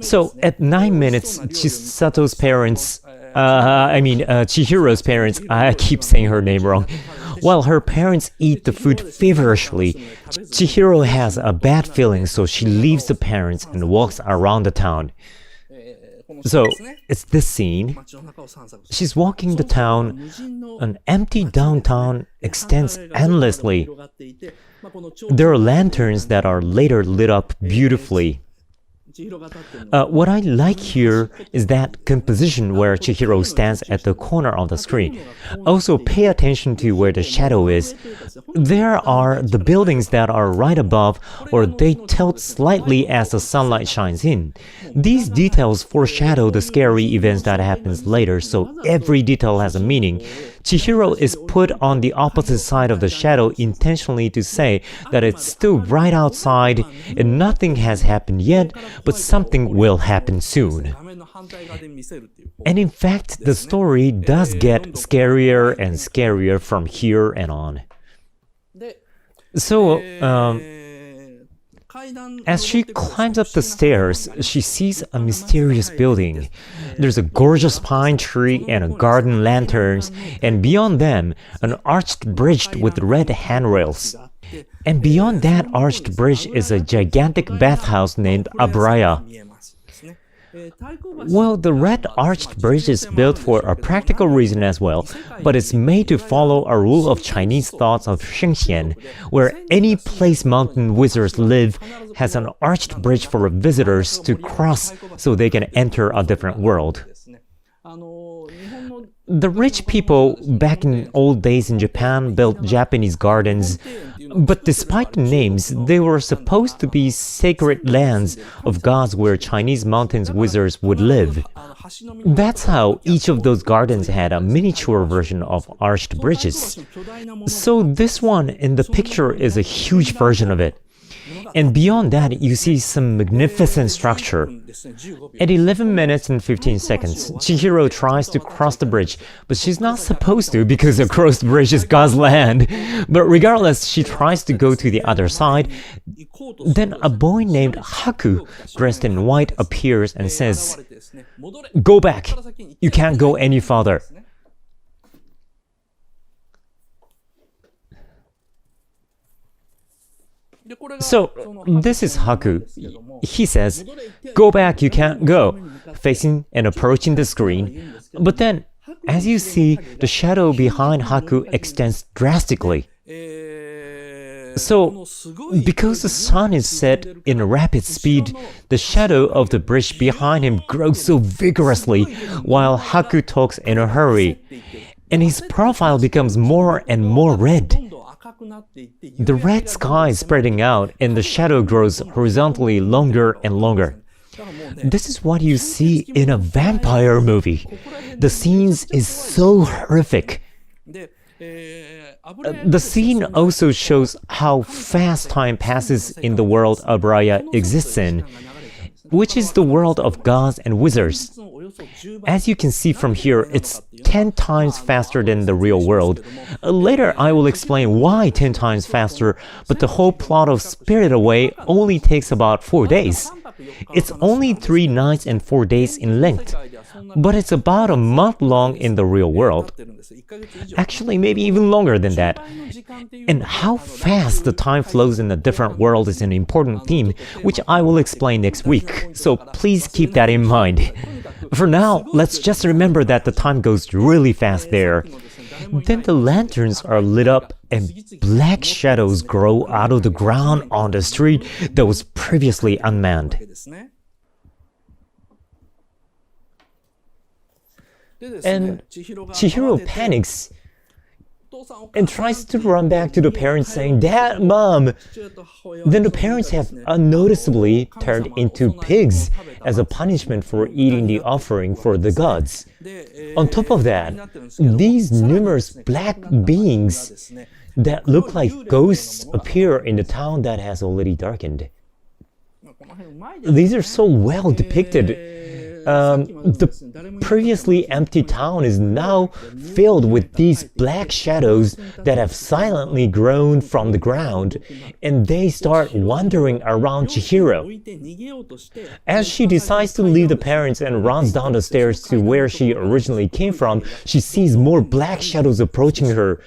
So at 9 minutes, Chihiro's parents, I keep saying her name wrong. While her parents eat the food feverishly, Chihiro has a bad feeling, so she leaves the parents and walks around the town. So, it's this scene. She's walking the town. An empty downtown extends endlessly. There are lanterns that are later lit up beautifully. What I like here is that composition where Chihiro stands at the corner of the screen. Also, pay attention to where the shadow is. There are the buildings that are right above, or they tilt slightly as the sunlight shines in. These details foreshadow the scary events that happens later, so every detail has a meaning. Chihiro is put on the opposite side of the shadow intentionally to say that it's still right outside and nothing has happened yet, but something will happen soon. And in fact, the story does get scarier and scarier from here and on. So, as she climbs up the stairs, she sees a mysterious building. There's a gorgeous pine tree and a garden lanterns, and beyond them, an arched bridge with red handrails. And beyond that arched bridge is a gigantic bathhouse named Abraya. Well, the red arched bridge is built for a practical reason as well, but it's made to follow a rule of Chinese thoughts of Shengxian, where any place mountain wizards live has an arched bridge for visitors to cross so they can enter a different world. The rich people back in old days in Japan built Japanese gardens, but despite the names, they were supposed to be sacred lands of gods where Chinese mountain wizards would live. That's how each of those gardens had a miniature version of arched bridges. So this one in the picture is a huge version of it. And beyond that, you see some magnificent structure. At 11 minutes and 15 seconds, Chihiro tries to cross the bridge, but she's not supposed to because across the bridge is God's land. But regardless, she tries to go to the other side. Then a boy named Haku, dressed in white, appears and says, "Go back! You can't go any farther." So, this is Haku. He says, "Go back, you can't go," facing and approaching the screen. But then, as you see, the shadow behind Haku extends drastically. So, because the sun is set in a rapid speed, the shadow of the bridge behind him grows so vigorously while Haku talks in a hurry. And his profile becomes more and more red. The red sky is spreading out and the shadow grows horizontally longer and longer. This is what you see in a vampire movie. The scenes is so horrific. The scene also shows how fast time passes in the world Abraya exists in, which is the world of gods and wizards. As you can see from here, it's 10 times faster than the real world. Later, I will explain why 10 times faster, but the whole plot of Spirited Away only takes about 4 days. It's only 3 nights and 4 days in length, but it's about a month long in the real world. Actually, maybe even longer than that. And how fast the time flows in a different world is an important theme, which I will explain next week, so please keep that in mind. For now, let's just remember that the time goes really fast there. Then the lanterns are lit up and black shadows grow out of the ground on the street that was previously unmanned. And Chihiro panics and tries to run back to the parents saying, "Dad, Mom!" Then the parents have unnoticeably turned into pigs as a punishment for eating the offering for the gods. On top of that, these numerous black beings that look like ghosts appear in the town that has already darkened. These are so well depicted. The previously empty town is now filled with these black shadows that have silently grown from the ground, and they start wandering around Chihiro. As she decides to leave the parents and runs down the stairs to where she originally came from, she sees more black shadows approaching her.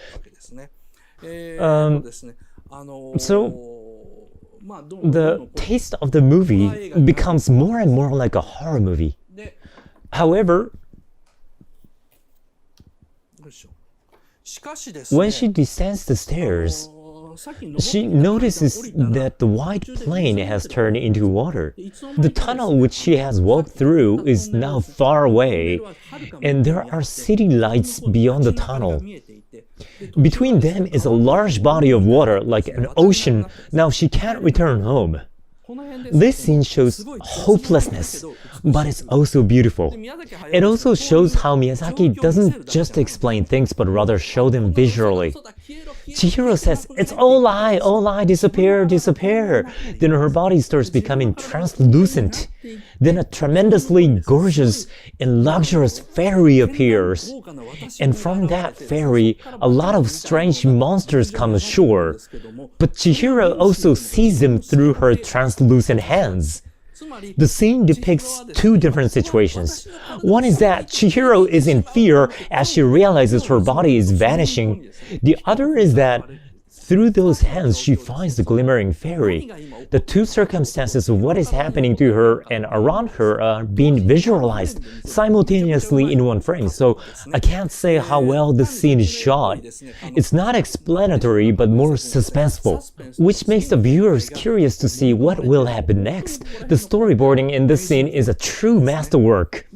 So the taste of the movie becomes more and more like a horror movie. However, when she descends the stairs, she notices that the white plane has turned into water. The tunnel which she has walked through is now far away, and there are city lights beyond the tunnel. Between them is a large body of water, like an ocean. Now she can't return home. This scene shows hopelessness, but it's also beautiful. It also shows how Miyazaki doesn't just explain things, but rather show them visually. Chihiro says, "It's all lie, disappear, disappear." Then her body starts becoming translucent. Then a tremendously gorgeous and luxurious fairy appears. And from that fairy, a lot of strange monsters come ashore. But Chihiro also sees them through her translucent hands. The scene depicts two different situations. One is that Chihiro is in fear as she realizes her body is vanishing. The other is that through those hands she finds the glimmering fairy. The two circumstances of what is happening to her and around her are being visualized simultaneously in one frame, so I can't say how well this scene is shot. It's not explanatory but more suspenseful, which makes the viewers curious to see what will happen next. The storyboarding in this scene is a true masterwork.